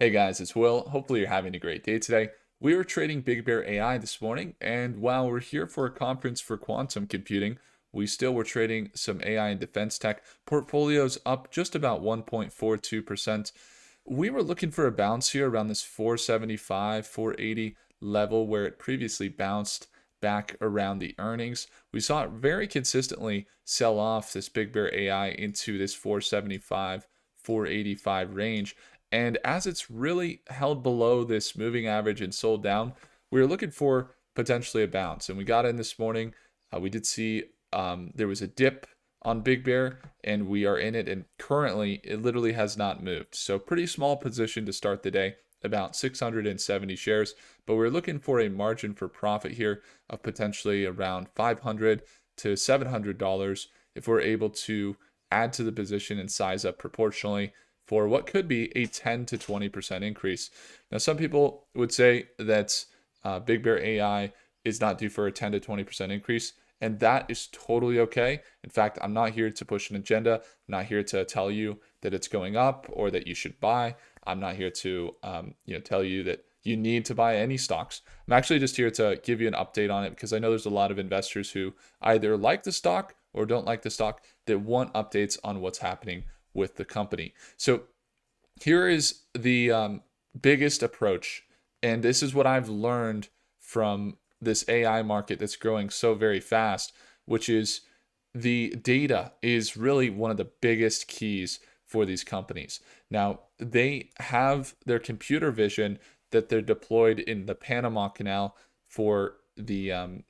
Hey guys, it's Will. Hopefully you're having a great day today. We were trading BigBear.AI this morning, and while we're here for a conference for quantum computing, we still were trading some AI and defense tech portfolios up just about 1.42%. We were looking for a bounce here around this 475, 480 level where it previously bounced back around the earnings. We saw it very consistently sell off this BigBear.AI into this 475, 485 range. And as it's really held below this moving average and sold down, we were looking for potentially a bounce. And we got in this morning. We did see there was a dip on Big Bear, and we are in it. And currently, it literally has not moved. So, pretty small position to start the day, about 670 shares. But we're looking for a margin for profit here of potentially around $500 to $700 if we're able to add to the position and size up proportionally for what could be a 10 to 20% increase. Now, some people would say that BigBear.AI is not due for a 10 to 20% increase, and that is totally okay. In fact, I'm not here to push an agenda. I'm not here to tell you that it's going up or that you should buy. I'm not here to tell you that you need to buy any stocks. I'm actually just here to give you an update on it because I know there's a lot of investors who either like the stock or don't like the stock that want updates on what's happening with the company. So here is the biggest approach, and this is what I've learned from this AI market that's growing so very fast, which is the data is really one of the biggest keys for these companies. Now, they have their computer vision that they're deployed in the Panama Canal for the analytics,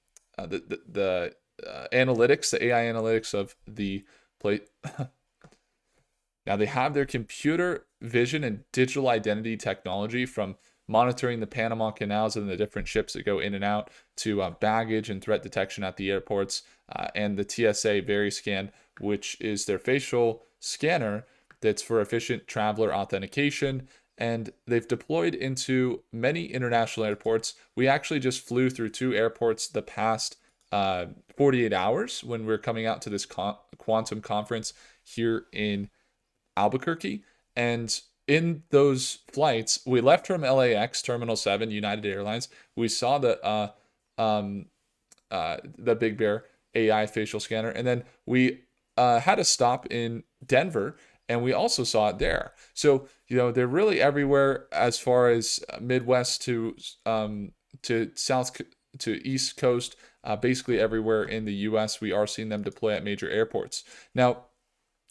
the AI analytics of the plate. Now, they have their computer vision and digital identity technology from monitoring the Panama canals and the different ships that go in and out to baggage and threat detection at the airports, and the TSA VeriScan, which is their facial scanner that's for efficient traveler authentication. And they've deployed into many international airports. We actually just flew through two airports the past 48 hours when we're coming out to this quantum conference here in Albuquerque. And in those flights, we left from LAX Terminal 7, United Airlines. We saw the Big Bear AI facial scanner, and then we had a stop in Denver, and we also saw it there. So they're really everywhere as far as Midwest to South to East Coast, basically everywhere in the U.S. We are seeing them deploy at major airports. Now,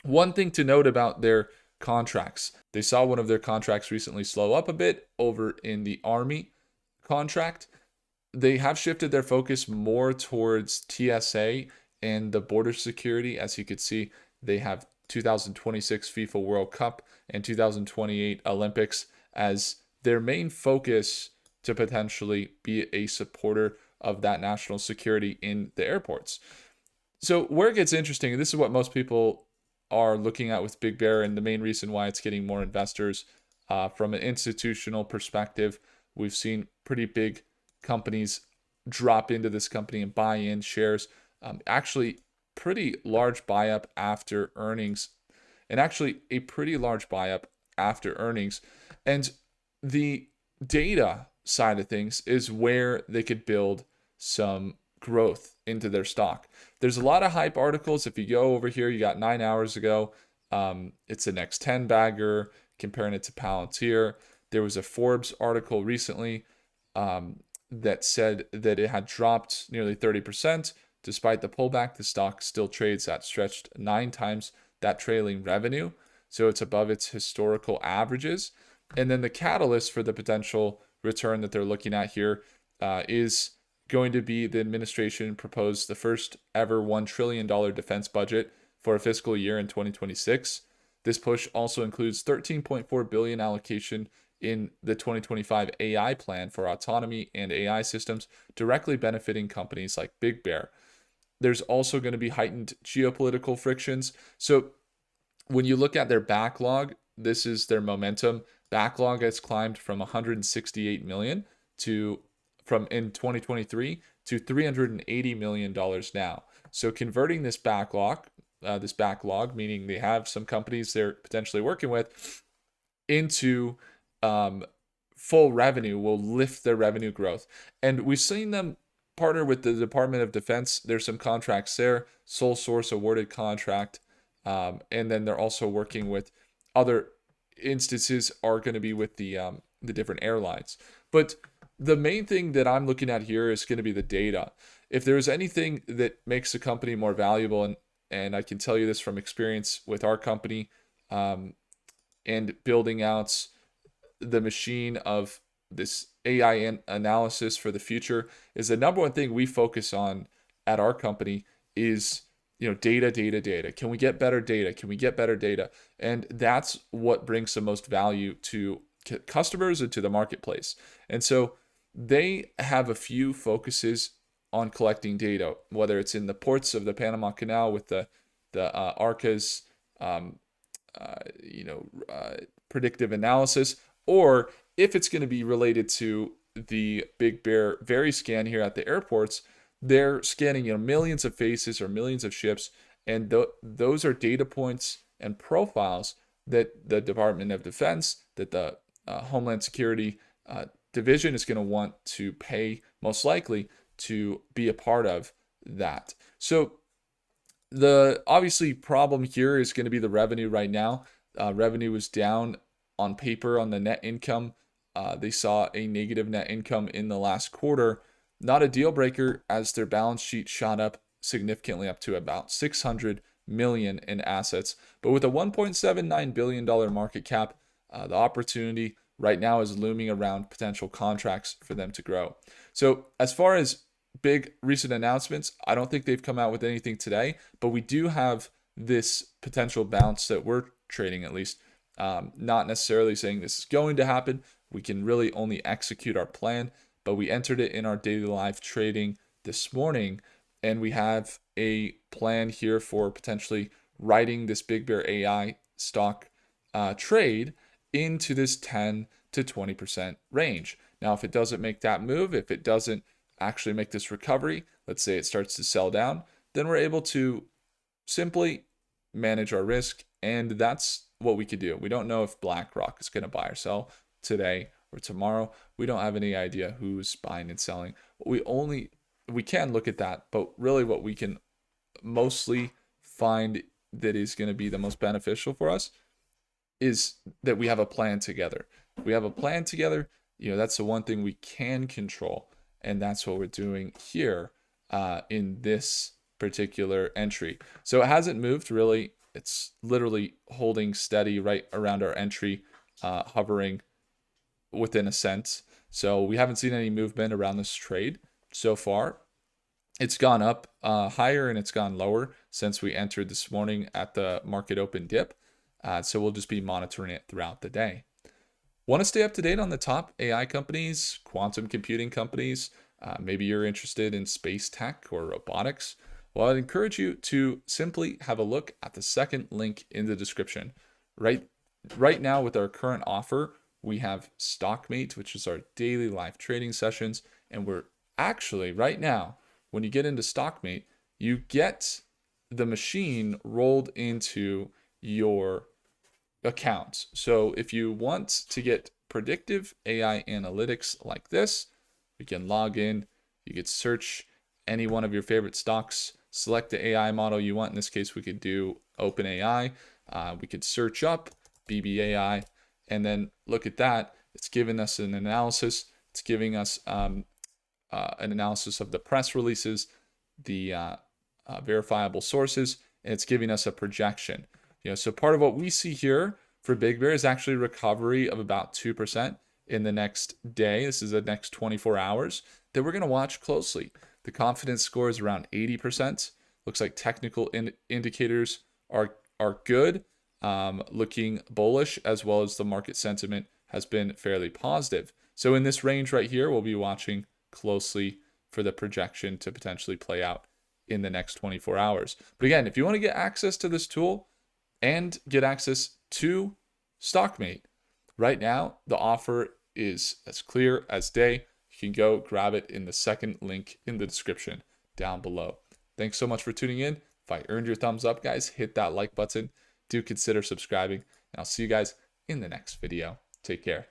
one thing to note about their contracts, they saw one of their contracts recently slow up a bit over in the Army contract. They have shifted their focus more towards TSA and the border security. As you could see, they have 2026 FIFA World Cup and 2028 Olympics as their main focus to potentially be a supporter of that national security in the airports. So where it gets interesting, and this is what most people are looking at with Big Bear, and the main reason why it's getting more investors from an institutional perspective. We've seen pretty big companies drop into this company and buy in shares. Actually, pretty large buy up after earnings, and actually a pretty large buy up after earnings. And the data side of things is where they could build some growth into their stock. There's a lot of hype articles. If you go over here, you got 9 hours ago. It's the next 10 bagger, comparing it to Palantir. There was a Forbes article recently that said that it had dropped nearly 30%. Despite the pullback, the stock still trades at stretched 9 times that trailing revenue. So it's above its historical averages. And then the catalyst for the potential return that they're looking at here is going to be the administration proposed the first ever $1 trillion defense budget for a fiscal year in 2026. This push also includes $13.4 billion allocation in the 2025 AI plan for autonomy and AI systems, directly benefiting companies like Big Bear. There's also going to be heightened geopolitical frictions. So when you look at their backlog, this is their momentum. Backlog has climbed from 168 million to from in 2023 to $380 million now. So converting this backlog, meaning they have some companies they're potentially working with, into um, full revenue will lift their revenue growth. And we've seen them partner with the Department of Defense. There's some contracts there, sole source awarded contract. And then they're also working with other instances are going to be with the different airlines. But the main thing that I'm looking at here is going to be the data. If there's anything that makes the company more valuable, and I can tell you this from experience with our company, and building out the machine of this AI analysis for the future, is the number one thing we focus on at our company is, data, data, data. Can we get better data? Can we get better data? And that's what brings the most value to customers and to the marketplace. And so they have a few focuses on collecting data, whether it's in the ports of the Panama Canal with the ARCA's um, uh, you know, predictive analysis, or if it's going to be related to the Big Bear Very scan here at the airports, they're scanning millions of faces or millions of ships, and those are data points and profiles that the Department of Defense, that the Homeland Security division is going to want to pay most likely to be a part of that. So the obviously problem here is going to be the revenue right now. Revenue was down on paper on the net income. They saw a negative net income in the last quarter. Not a deal breaker, as their balance sheet shot up significantly, up to about 600 million in assets. But with a 1.79 billion dollar market cap, the opportunity right now is looming around potential contracts for them to grow. So as far as big recent announcements, I don't think they've come out with anything today, but we do have this potential bounce that we're trading, at least. Not necessarily saying this is going to happen. We can really only execute our plan, but we entered it in our daily live trading this morning, and we have a plan here for potentially riding this BigBear.AI stock trade into this 10 to 20% range. Now, if it doesn't make that move, if it doesn't actually make this recovery, let's say it starts to sell down, then we're able to simply manage our risk. And that's what we could do. We don't know if BlackRock is going to buy or sell today or tomorrow. We don't have any idea who's buying and selling. We can look at that, but really what we can mostly find that is going to be the most beneficial for us is that we have a plan together. We have a plan together. That's the one thing we can control. And that's what we're doing here in this particular entry. So it hasn't moved really. It's literally holding steady right around our entry, hovering within a cent. So we haven't seen any movement around this trade so far. It's gone up higher and it's gone lower since we entered this morning at the market open dip. So we'll just be monitoring it throughout the day. Want to stay up to date on the top AI companies, quantum computing companies? Maybe you're interested in space tech or robotics. Well, I'd encourage you to simply have a look at the second link in the description. Right now, with our current offer, we have StockMate, which is our daily live trading sessions. And we're actually, right now, when you get into StockMate, you get the machine rolled into your account. So if you want to get predictive AI analytics like this, you can log in, you could search any one of your favorite stocks, select the AI model you want. In this case, we could do OpenAI. We could search up BBAI, and then look at that. It's giving us an analysis. It's giving us an analysis of the press releases, the verifiable sources, and it's giving us a projection. So part of what we see here for Big Bear is actually recovery of about 2% in the next day. This is the next 24 hours that we're going to watch closely. The confidence score is around 80%. Looks like technical indicators are good, looking bullish, as well as the market sentiment has been fairly positive. So in this range right here, we'll be watching closely for the projection to potentially play out in the next 24 hours. But again, if you want to get access to this tool and get access to StockMate, right now the offer is as clear as day. You can go grab it in the second link in the description down below. Thanks so much for tuning in. If I earned your thumbs up, guys, hit that like button. Do consider subscribing, and I'll see you guys in the next video. Take care.